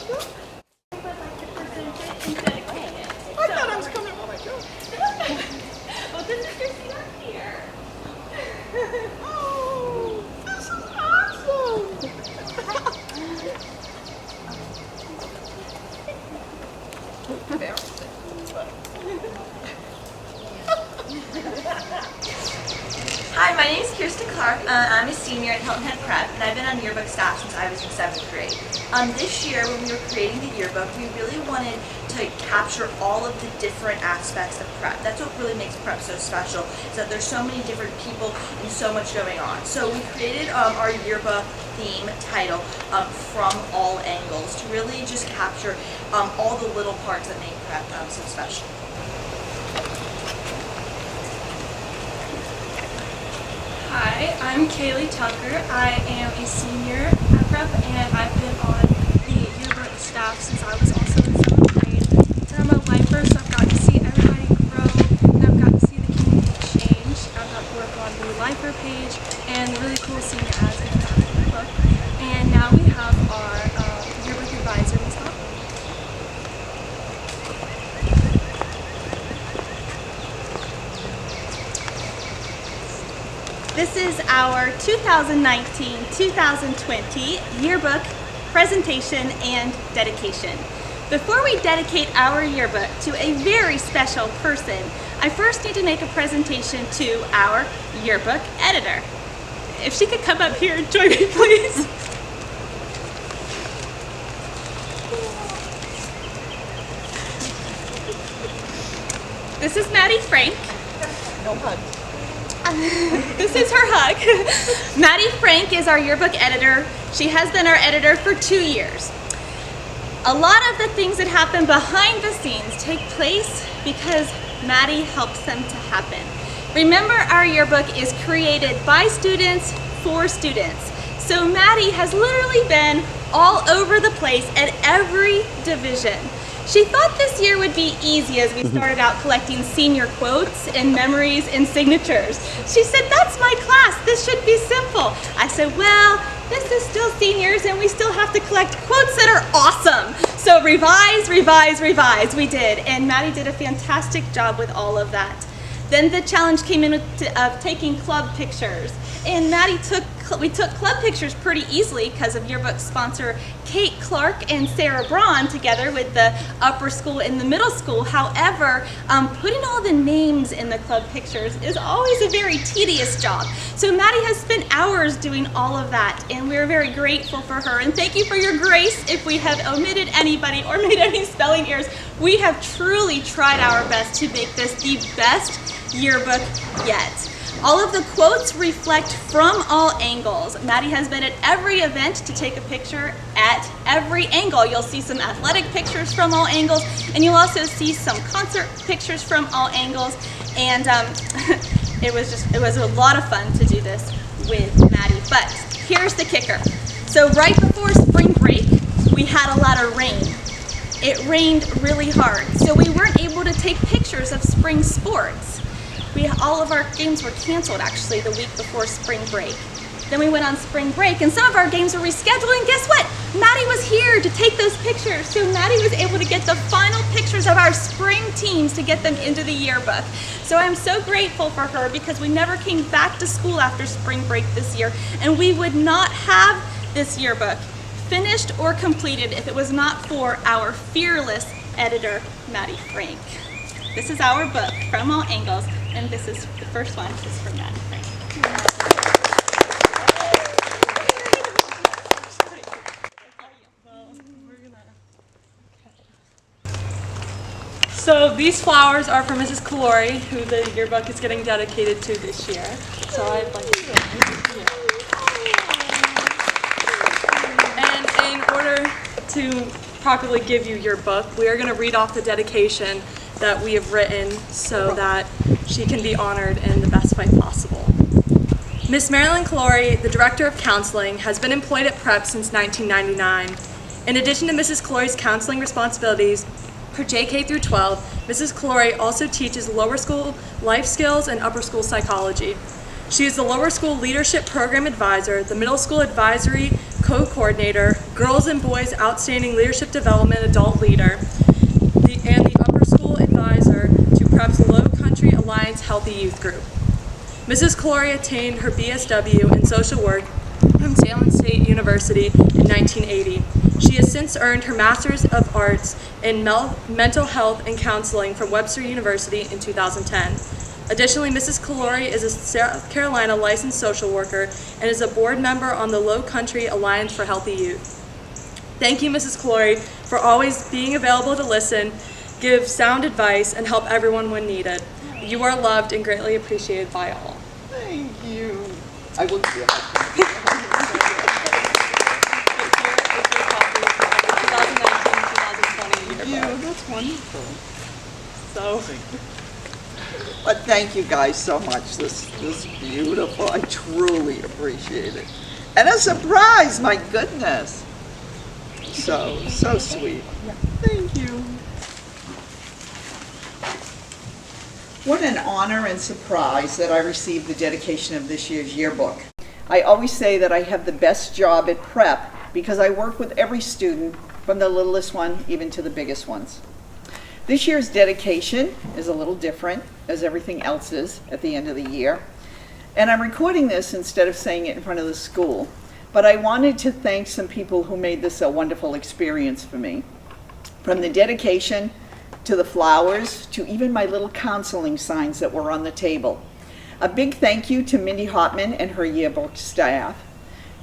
would like to present it and dedicate it. I thought I was coming on my show. Well, this is your seat up here. Oh, this is awesome. Hi, my name is Kirsten Clark. I'm a senior at Hilton Prep, and I've been on yearbook staff since I was in 7th grade. This year, when we were creating the yearbook, we really wanted to capture all of the different aspects of prep. That's what really makes prep so special, is that there's so many different people and so much going on. So we created our yearbook theme title, From All Angles, to really just capture all the little parts that make prep so special. Hi, I'm Kaylee Tucker. I am a senior at Prep, and I've been on the yearbook staff since I was also in 7th grade. And I'm a lifer, so I've got to see everybody grow, and I've got to see the community change. I've got to work on the lifer page and the really cool senior ads in the book. And now we have our yearbook advisor, Ms. Hop. This is our 2019-2020 yearbook presentation and dedication. Before we dedicate our yearbook to a very special person, I first need to make a presentation to our yearbook editor. If she could come up here and join me, please. This is Maddie Frank. No hug. This is her hug. Maddie Frank is our yearbook editor. She has been our editor for 2 years. A lot of the things that happen behind the scenes take place because Maddie helps them to happen. Remember, our yearbook is created by students for students. So Maddie has literally been all over the place at every division. She thought this year would be easy as we started out collecting senior quotes and memories and signatures. She said, "That's my class, this should be simple." I said, "Well, this is still seniors and we still have to collect quotes that are awesome. So revise, revise, revise." We did, and Maddie did a fantastic job with all of that. Then the challenge came in of taking club pictures. And we took club pictures pretty easily because of yearbook sponsor Kate Clark and Sarah Braun together with the upper school and the middle school. However, putting all the names in the club pictures is always a very tedious job. So Maddie has spent hours doing all of that, and we're very grateful for her. And thank you for your grace if we have omitted anybody or made any spelling errors. We have truly tried our best to make this the best yearbook yet. All of the quotes reflect from all angles. Maddie has been at every event to take a picture at every angle. You'll see some athletic pictures from all angles, and you'll also see some concert pictures from all angles. And it was a lot of fun to do this with Maddie. But here's the kicker. So right before spring break, we had a lot of rain. It rained really hard, so we weren't able to take pictures of spring sports. All of our games were canceled actually the week before spring break. Then we went on spring break and some of our games were rescheduled, and guess what? Maddie was here to take those pictures. So Maddie was able to get the final pictures of our spring teams to get them into the yearbook. So I'm so grateful for her because we never came back to school after spring break this year, and we would not have this yearbook finished or completed if it was not for our fearless editor, Maddie Frank. This is our book, From All Angles, and this is the first one, is from Maddie Frank. So these flowers are for Mrs. Glore, who the yearbook is getting dedicated to this year. So I'd like to And in order to properly give you your book, we are going to read off the dedication that we have written so that she can be honored in the best way possible. Miss Marilyn Glore, the Director of Counseling, has been employed at Prep since 1999. In addition to Mrs. Glore's counseling responsibilities for JK through 12, Mrs. Glore also teaches lower school life skills and upper school psychology. She is the lower school leadership program advisor, the middle school advisory co-coordinator, Girls and Boys Outstanding Leadership Development Adult Leader, and the Upper School Advisor to Prep's Low Country Alliance Healthy Youth Group. Mrs. Glore attained her BSW in Social Work from Salem State University in 1980. She has since earned her Master's of Arts in Mental Health and Counseling from Webster University in 2010. Additionally, Mrs. Glore is a South Carolina licensed social worker and is a board member on the Low Country Alliance for Healthy Youth. Thank you, Mrs. Glore, for always being available to listen, give sound advice, and help everyone when needed. You are loved and greatly appreciated by all. Thank you. I will do it. That's wonderful. So, But thank you guys so much. This is beautiful. I truly appreciate it. And a surprise, my goodness. So sweet. Thank you. What an honor and surprise that I received the dedication of this year's yearbook. I always say that I have the best job at prep because I work with every student, from the littlest one even to the biggest ones. This year's dedication is a little different, as everything else is at the end of the year. And I'm recording this instead of saying it in front of the school. But I wanted to thank some people who made this a wonderful experience for me. From the dedication, to the flowers, to even my little counseling signs that were on the table. A big thank you to Mindy Hopman and her yearbook staff,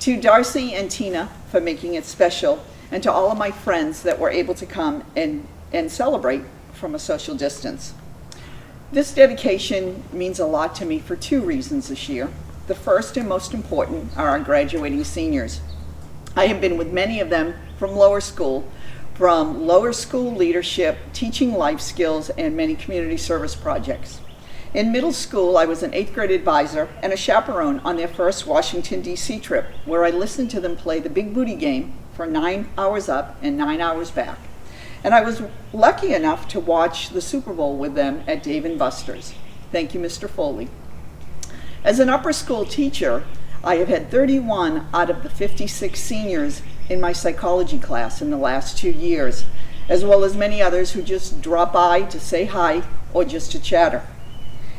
to Darcy and Tina for making it special, and to all of my friends that were able to come and celebrate from a social distance. This dedication means a lot to me for two reasons this year. The first and most important are our graduating seniors. I have been with many of them from lower school leadership, teaching life skills, and many community service projects. In middle school, I was an 8th grade advisor and a chaperone on their first Washington, D.C. trip, where I listened to them play the Big Booty game for 9 hours up and 9 hours back. And I was lucky enough to watch the Super Bowl with them at Dave & Buster's. Thank you, Mr. Foley. As an upper school teacher, I have had 31 out of the 56 seniors in my psychology class in the last 2 years, as well as many others who just drop by to say hi or just to chatter.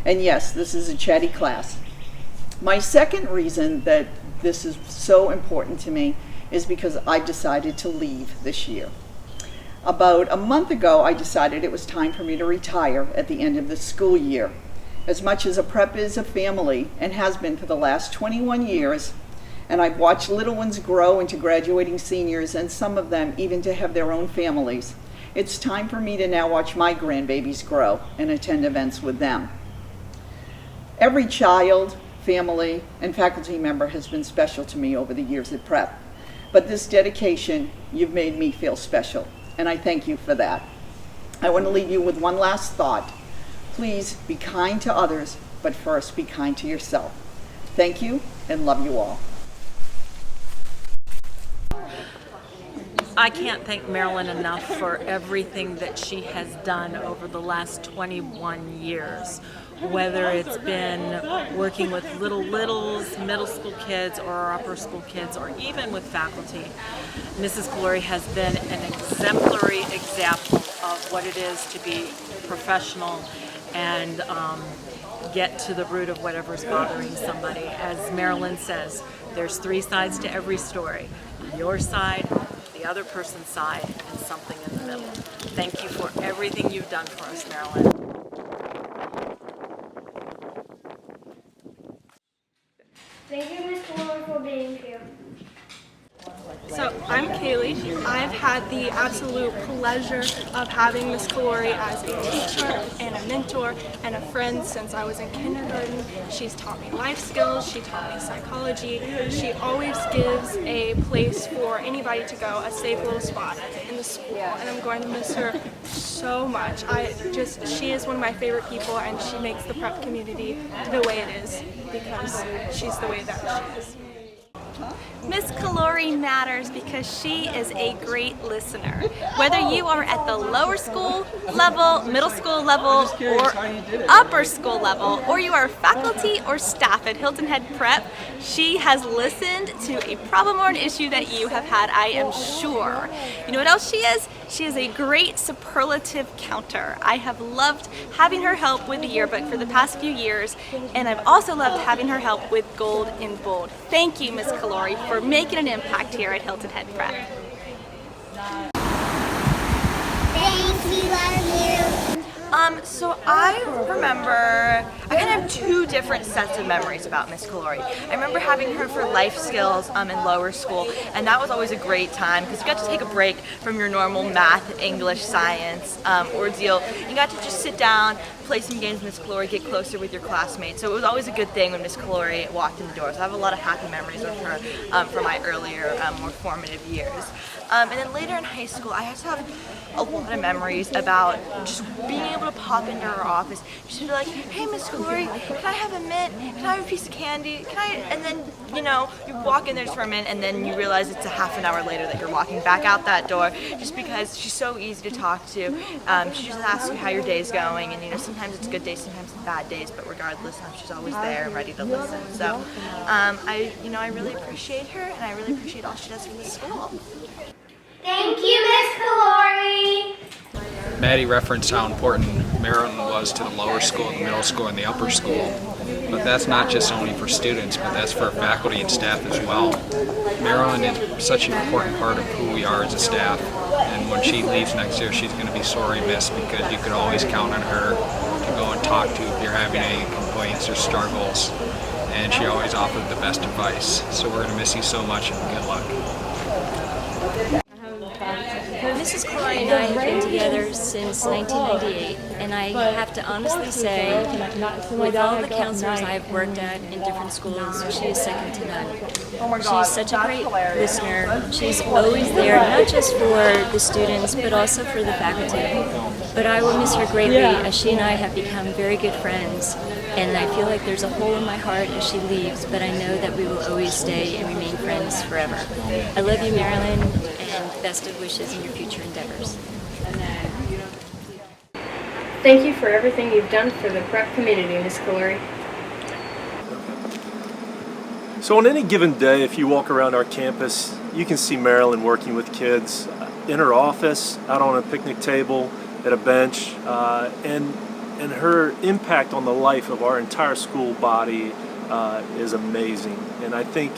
And yes, this is a chatty class. My second reason that this is so important to me is because I decided to leave this year. About a month ago, I decided it was time for me to retire at the end of the school year. As much as a prep is a family, and has been for the last 21 years, and I've watched little ones grow into graduating seniors, and some of them even to have their own families, it's time for me to now watch my grandbabies grow and attend events with them. Every child, family, and faculty member has been special to me over the years at prep. But this dedication, you've made me feel special, and I thank you for that. I want to leave you with one last thought. Please be kind to others, but first be kind to yourself. Thank you, and love you all. I can't thank Marilyn enough for everything that she has done over the last 21 years. Whether it's been working with littles, middle school kids, or upper school kids, or even with faculty, Mrs. Glore has been an exemplary example of what it is to be professional and get to the root of whatever's bothering somebody. As Marilyn says, there's 3 sides to every story. Your side, the other person's side, and something in the middle. Thank you for everything you've done for us, Marilyn. Thank you, Miss Glore, for being here. So I'm Kaylee. I've had the absolute pleasure of having Miss Glore as a teacher and a mentor and a friend since I was in kindergarten. She's taught me life skills, she taught me psychology. She always gives a place for anybody to go, a safe little spot in the school, and I'm going to miss her so much. She is one of my favorite people, and she makes the prep community the way it is because she's the way that she is. Miss Glore matters because she is a great listener. Whether you are at the lower school level, middle school level, or upper school level, or you are faculty or staff at Hilton Head Prep, she has listened to a problem or an issue that you have had, I am sure. You know what else she is? She is a great superlative counter. I have loved having her help with the yearbook for the past few years, and I've also loved having her help with Gold in Bold. Thank you, Miss Glore, for making an impact here at Hilton Head Prep. Thanks, we love you. So I remember, I kind of have two different sets of memories about Miss Glore. I remember having her for life skills in lower school, and that was always a great time because you got to take a break from your normal math, English, science ordeal. You got to just sit down, play some games with Miss Glore, get closer with your classmates. So it was always a good thing when Miss Glore walked in the door. So I have a lot of happy memories with her from my earlier, more formative years. And then later in high school, I had to have a lot of memories about just being able to pop into her office. She'd be like, "Hey, Miss Glore, can I have a mint? Can I have a piece of candy? Can I?" And then, you know, you walk in there just for a minute, and then you realize it's a half an hour later that you're walking back out that door, just because she's so easy to talk to. She just asks you how your day's going, and you know, sometimes it's good days, sometimes it's bad days, but regardless, she's always there and ready to listen. So, I really appreciate her, and I really appreciate all she does for the school. Thank you, Miss Glore. Maddie referenced how important Marilyn was to the lower school, the middle school, and the upper school. But that's not just only for students, but that's for faculty and staff as well. Marilyn is such an important part of who we are as a staff. And when she leaves next year, she's going to be sorely missed because you could always count on her to go and talk to if you're having any complaints or struggles. And she always offered the best advice. So we're going to miss you so much, and good luck. Mrs. Glore and I have been together since 1998, and I have to honestly say, with all the counselors I've worked at in different schools, she is second to none. She's such a great listener. She's always there, not just for the students, but also for the faculty. But I will miss her greatly, as she and I have become very good friends, and I feel like there's a hole in my heart as she leaves, but I know that we will always stay and remain friends forever. I love you, Marilyn, and best of wishes in your future endeavors. Thank you for everything you've done for the prep community, Miss Glore. So on any given day, if you walk around our campus, you can see Marilyn working with kids in her office, out on a picnic table, at a bench, and her impact on the life of our entire school body is amazing. And I think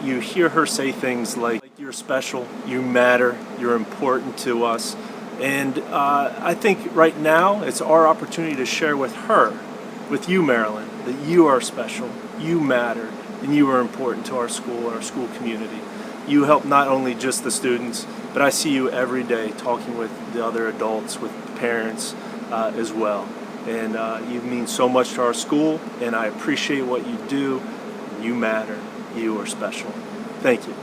you hear her say things like, "You're special, you matter, you're important to us." And I think right now it's our opportunity to share with her, with you, Marilyn, that you are special, you matter, and you are important to our school and our school community. You help not only just the students, but I see you every day talking with the other adults, with parents as well. And you mean so much to our school, and I appreciate what you do. You matter. You are special. Thank you.